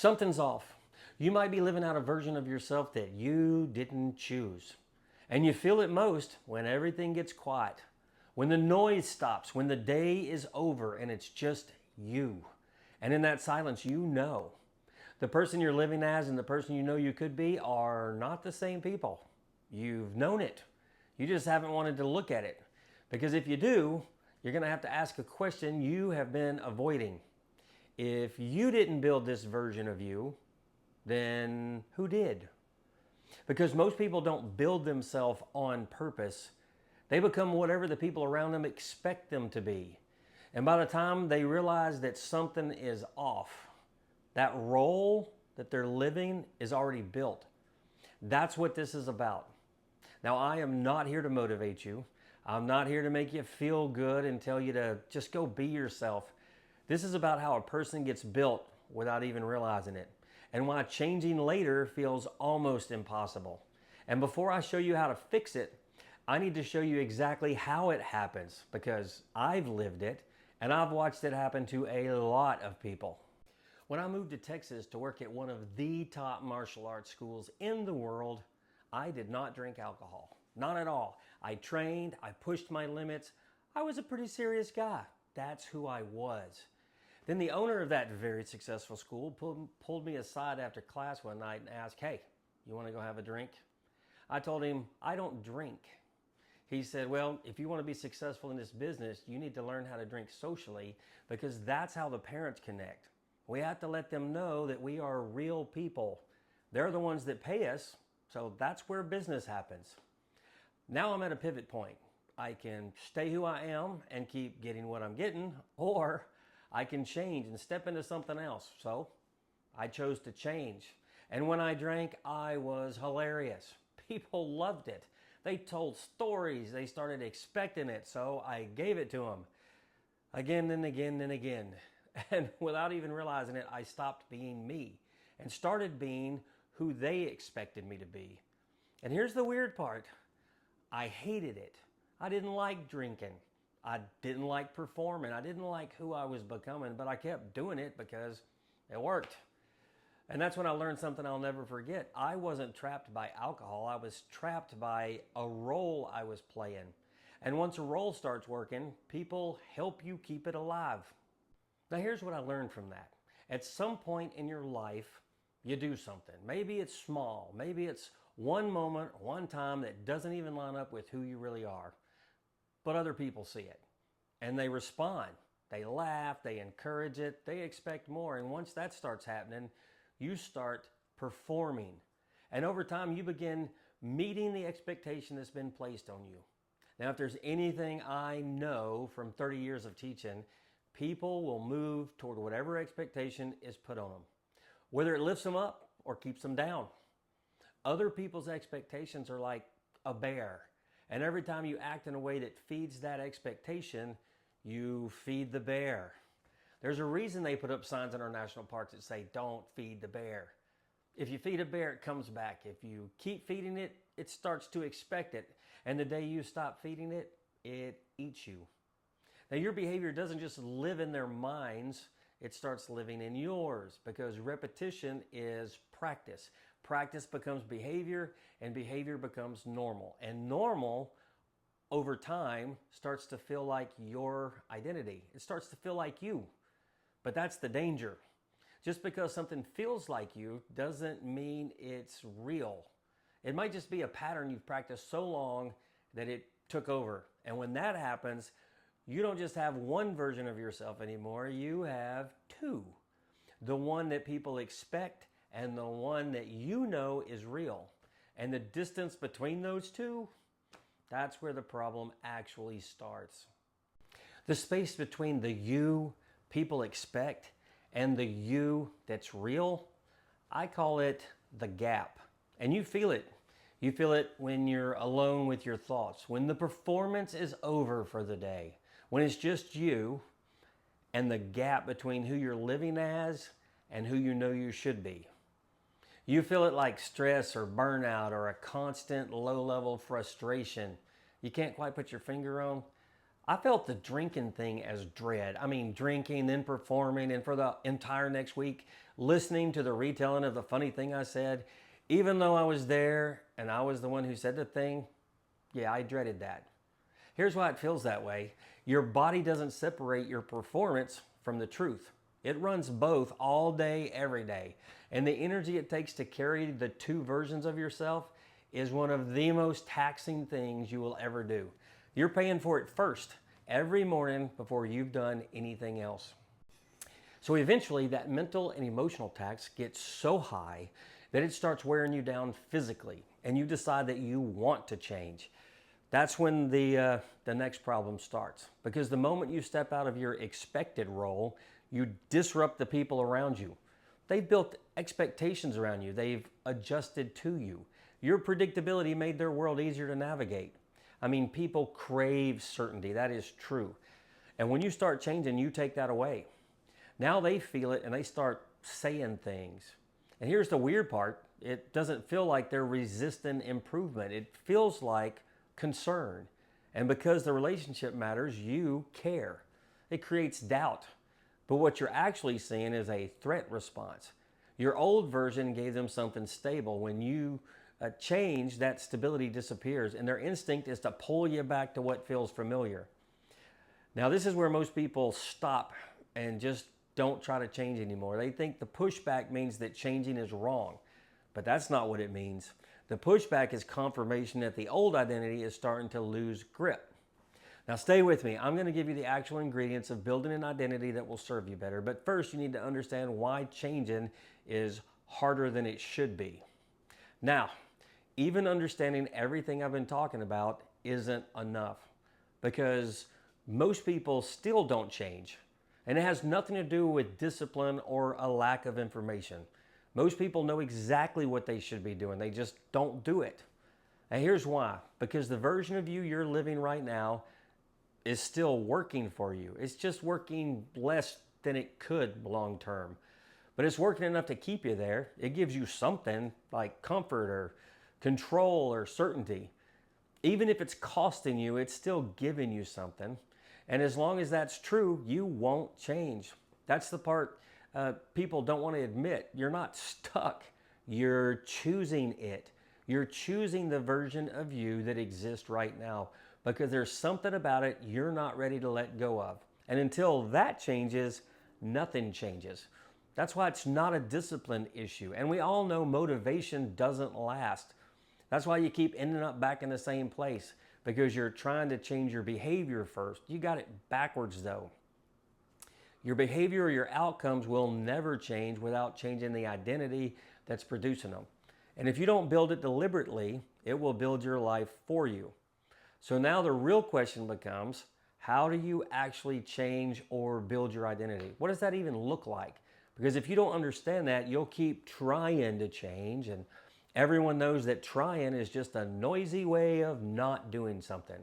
Something's off. You might be living out a version of yourself that you didn't choose. And you feel it most when everything gets quiet, when the noise stops, when the day is over and it's just you. And in that silence, you know the person you're living as and the person you know you could be are not the same people. You've known it. You just haven't wanted to look at it. Because if you do, you're going to have to ask a question you have been avoiding. If you didn't build this version of you, then who did? Because most people don't build themselves on purpose. They become whatever the people around them expect them to be. And by the time they realize that something is off, that role that they're living is already built. That's what this is about. Now, I am not here to motivate you. I'm not here to make you feel good and tell you to just go be yourself. This is about how a person gets built without even realizing it, and why changing later feels almost impossible. And before I show you how to fix it, I need to show you exactly how it happens, because I've lived it and I've watched it happen to a lot of people. When I moved to Texas to work at one of the top martial arts schools in the world, I did not drink alcohol. Not at all. I trained, I pushed my limits. I was a pretty serious guy. That's who I was. Then the owner of that very successful school pulled me aside after class one night and asked, "Hey, you want to go have a drink?" I told him, "I don't drink." He said, "Well, if you want to be successful in this business, you need to learn how to drink socially, because that's how the parents connect. We have to let them know that we are real people. They're the ones that pay us, so that's where business happens." Now I'm at a pivot point. I can stay who I am and keep getting what I'm getting, or I can change and step into something else. So I chose to change. And when I drank, I was hilarious. People loved it. They told stories. They started expecting it, so I gave it to them again and again and again. And without even realizing it, I stopped being me and started being who they expected me to be. And here's the weird part. I hated it. I didn't like drinking. I didn't like performing. I didn't like who I was becoming, but I kept doing it because it worked. And that's when I learned something I'll never forget. I wasn't trapped by alcohol. I was trapped by a role I was playing. And once a role starts working, people help you keep it alive. Now, here's what I learned from that. At some point in your life, you do something. Maybe it's small. Maybe it's one moment, one time that doesn't even line up with who you really are. But other people see it and they respond. They laugh, they encourage it, they expect more. And once that starts happening, you start performing. And over time, you begin meeting the expectation that's been placed on you. Now, if there's anything I know from 30 years of teaching, people will move toward whatever expectation is put on them, whether it lifts them up or keeps them down. Other people's expectations are like a bear. And every time you act in a way that feeds that expectation, you feed the bear. There's a reason they put up signs in our national parks that say, "Don't feed the bear." If you feed a bear, it comes back. If you keep feeding it, it starts to expect it. And the day you stop feeding it, it eats you. Now, your behavior doesn't just live in their minds, it starts living in yours, because repetition is practice. Practice becomes behavior, and behavior becomes normal. And normal, over time, starts to feel like your identity. It starts to feel like you. But that's the danger. Just because something feels like you doesn't mean it's real. It might just be a pattern you've practiced so long that it took over. And when that happens, you don't just have one version of yourself anymore, you have two. The one that people expect and the one that you know is real. And the distance between those two, that's where the problem actually starts. The space between the you people expect and the you that's real, I call it the gap. And you feel it. You feel it when you're alone with your thoughts, when the performance is over for the day, when it's just you and the gap between who you're living as and who you know you should be. You feel it like stress or burnout or a constant low-level frustration you can't quite put your finger on. I felt the drinking thing as dread. I mean, drinking, then performing, and for the entire next week, listening to the retelling of the funny thing I said, even though I was there and I was the one who said the thing, yeah, I dreaded that. Here's why it feels that way. Your body doesn't separate your performance from the truth. It runs both all day, every day. And the energy it takes to carry the two versions of yourself is one of the most taxing things you will ever do. You're paying for it first, every morning before you've done anything else. So eventually that mental and emotional tax gets so high that it starts wearing you down physically and you decide that you want to change. That's when the next problem starts, because the moment you step out of your expected role, you disrupt the people around you. They've built expectations around you. They've adjusted to you. Your predictability made their world easier to navigate. I mean, people crave certainty. That is true. And when you start changing, you take that away. Now they feel it and they start saying things. And here's the weird part. It doesn't feel like they're resisting improvement. It feels like concern. And because the relationship matters, you care. It creates doubt. But what you're actually seeing is a threat response. Your old version gave them something stable. When you change, that stability disappears, and their instinct is to pull you back to what feels familiar. Now, this is where most people stop and just don't try to change anymore. They think the pushback means that changing is wrong, but that's not what it means. The pushback is confirmation that the old identity is starting to lose grip. Now stay with me. I'm going to give you the actual ingredients of building an identity that will serve you better. But first, you need to understand why changing is harder than it should be. Now, even understanding everything I've been talking about isn't enough, because most people still don't change. And it has nothing to do with discipline or a lack of information. Most people know exactly what they should be doing. They just don't do it. And here's why. Because the version of you you're living right now is still working for you. It's just working less than it could long term. But it's working enough to keep you there. It gives you something like comfort or control or certainty. Even if it's costing you, it's still giving you something. And as long as that's true, you won't change. That's the part people don't want to admit. You're not stuck. You're choosing it. You're choosing the version of you that exists right now, because there's something about it you're not ready to let go of. And until that changes, nothing changes. That's why it's not a discipline issue. And we all know motivation doesn't last. That's why you keep ending up back in the same place, because you're trying to change your behavior first. You got it backwards though. Your behavior or your outcomes will never change without changing the identity that's producing them. And if you don't build it deliberately, it will build your life for you. So now the real question becomes, how do you actually change or build your identity? What does that even look like? Because if you don't understand that, you'll keep trying to change, and everyone knows that trying is just a noisy way of not doing something.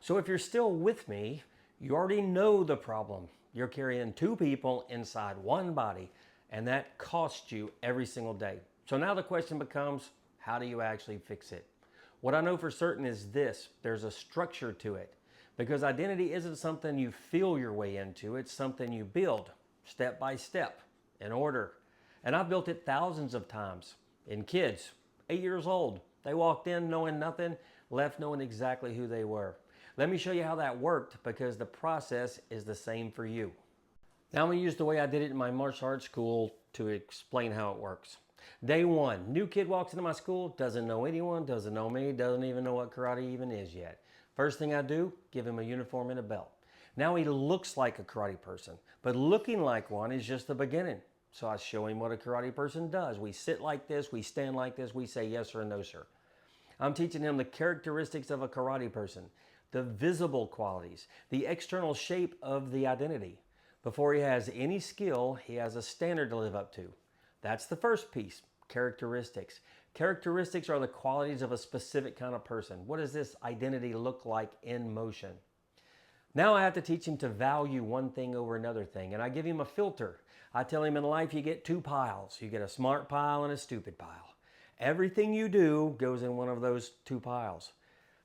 So if you're still with me, you already know the problem. You're carrying two people inside one body, and that costs you every single day. So now the question becomes, how do you actually fix it? What I know for certain is this: there's a structure to it. Because identity isn't something you feel your way into, it's something you build step by step, in order. And I've built it thousands of times. In kids, 8 years old, they walked in knowing nothing, left knowing exactly who they were. Let me show you how that worked, because the process is the same for you. Now I'm going to use the way I did it in my martial arts school to explain how it works. Day one, new kid walks into my school, doesn't know anyone, doesn't know me, doesn't even know what karate even is yet. First thing I do, give him a uniform and a belt. Now he looks like a karate person, but looking like one is just the beginning. So I show him what a karate person does. We sit like this, we stand like this, we say yes or no, sir. I'm teaching him the characteristics of a karate person, the visible qualities, the external shape of the identity. Before he has any skill, he has a standard to live up to. That's the first piece, characteristics. Characteristics are the qualities of a specific kind of person. What does this identity look like in motion? Now I have to teach him to value one thing over another thing, and I give him a filter. I tell him in life you get two piles. You get a smart pile and a stupid pile. Everything you do goes in one of those two piles.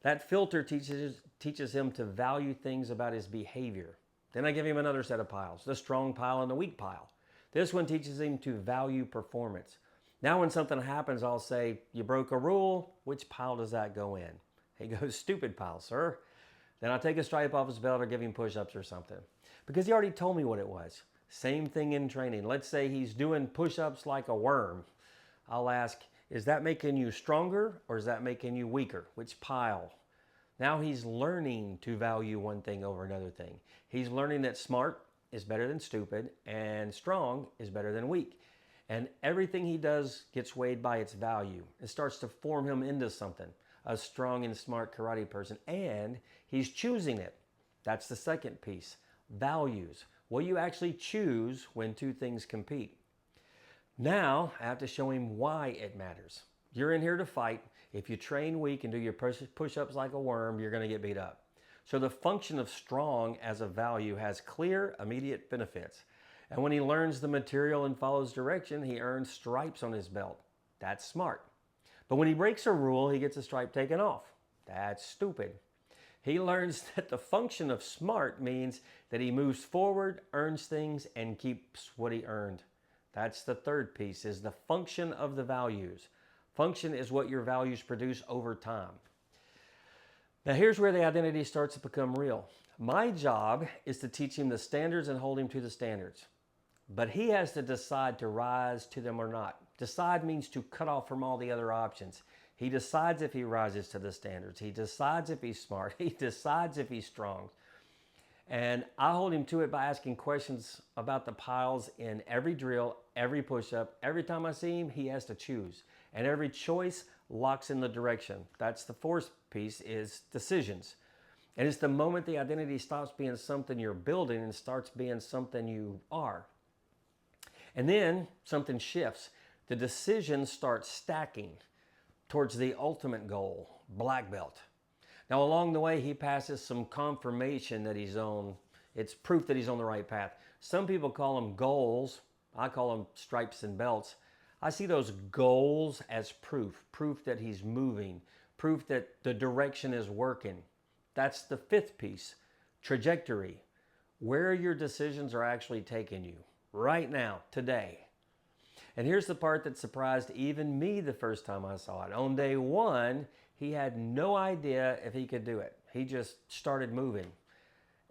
That filter teaches him to value things about his behavior. Then I give him another set of piles, the strong pile and the weak pile. This one teaches him to value performance. Now when something happens, I'll say, you broke a rule, which pile does that go in? He goes, stupid pile, sir. Then I'll take a stripe off his belt or give him push-ups or something. Because he already told me what it was. Same thing in training. Let's say he's doing push-ups like a worm. I'll ask, is that making you stronger or is that making you weaker? Which pile? Now he's learning to value one thing over another thing. He's learning that smart is better than stupid and strong is better than weak. And everything he does gets weighed by its value. It starts to form him into something, a strong and smart karate person, and he's choosing it. That's the second piece. Values. Will you actually choose when two things compete? Now I have to show him why it matters. You're in here to fight. If you train weak and do your push-ups like a worm, you're going to get beat up. So the function of strong as a value has clear, immediate benefits. And when he learns the material and follows direction, he earns stripes on his belt. That's smart. But when he breaks a rule, he gets a stripe taken off. That's stupid. He learns that the function of smart means that he moves forward, earns things, and keeps what he earned. That's the third piece, is the function of the values. Function is what your values produce over time. Now here's where the identity starts to become real. My job is to teach him the standards and hold him to the standards. But he has to decide to rise to them or not. Decide means to cut off from all the other options. He decides if he rises to the standards. He decides if he's smart. He decides if he's strong. And I hold him to it by asking questions about the piles in every drill, every push-up. Every time I see him, he has to choose. And every choice locks in the direction. That's the fourth piece, is decisions. And it's the moment the identity stops being something you're building and starts being something you are. And then something shifts. The decisions start stacking towards the ultimate goal, black belt. Now along the way, he passes some confirmation that he's on. It's proof that he's on the right path. Some people call them goals. I call them stripes and belts. I see those goals as proof that he's moving, proof that the direction is working. That's the fifth piece, trajectory, where your decisions are actually taking you right now, today. And here's the part that surprised even me the first time I saw it. On day one, he had no idea if he could do it. He just started moving.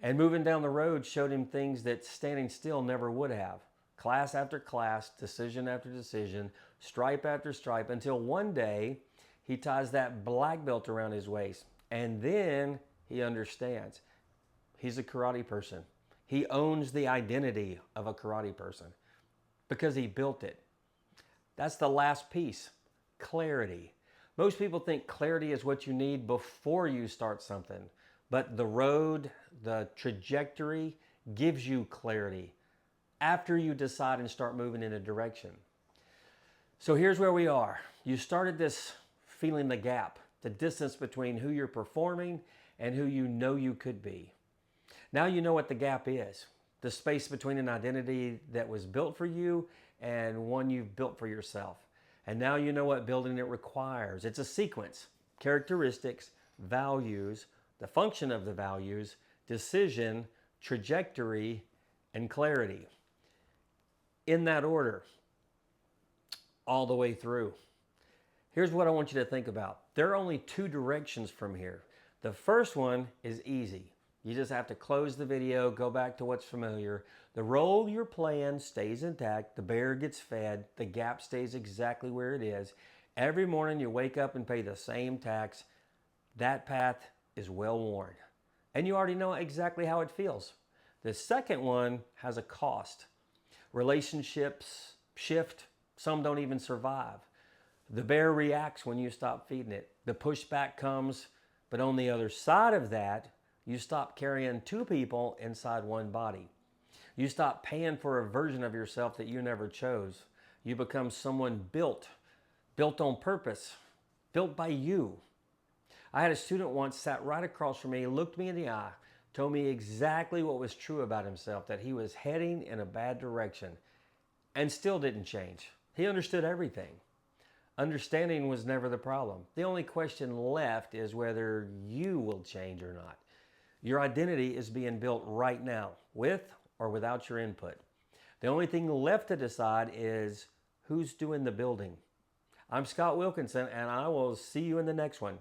And moving down the road showed him things that standing still never would have. Class after class, decision after decision, stripe after stripe, until one day he ties that black belt around his waist. And then he understands. He's a karate person. He owns the identity of a karate person because he built it. That's the last piece, clarity. Most people think clarity is what you need before you start something, but the road, the trajectory gives you clarity after you decide and start moving in a direction. So here's where we are. You started this feeling the gap, the distance between who you're performing and who you know you could be. Now you know what the gap is, the space between an identity that was built for you and one you've built for yourself. And now you know what building it requires. It's a sequence, characteristics, values, the function of the values, decision, trajectory, and clarity. In that order, all the way through. Here's what I want you to think about. There are only two directions from here. The first one is easy. You just have to close the video, go back to what's familiar. The role you're playing stays intact. The bear gets fed. The gap stays exactly where it is. Every morning you wake up and pay the same tax. That path is well worn. And you already know exactly how it feels. The second one has a cost. Relationships shift. Some don't even survive. The bear reacts when you stop feeding it. The pushback comes, but on the other side of that, you stop carrying two people inside one body. You stop paying for a version of yourself that you never chose. You become someone built on purpose, built by you. I had a student once sat right across from me, looked me in the eye, told me exactly what was true about himself, that he was heading in a bad direction, and still didn't change. He understood everything. Understanding was never the problem. The only question left is whether you will change or not. Your identity is being built right now, with or without your input. The only thing left to decide is who's doing the building. I'm Scott Wilkinson, and I will see you in the next one.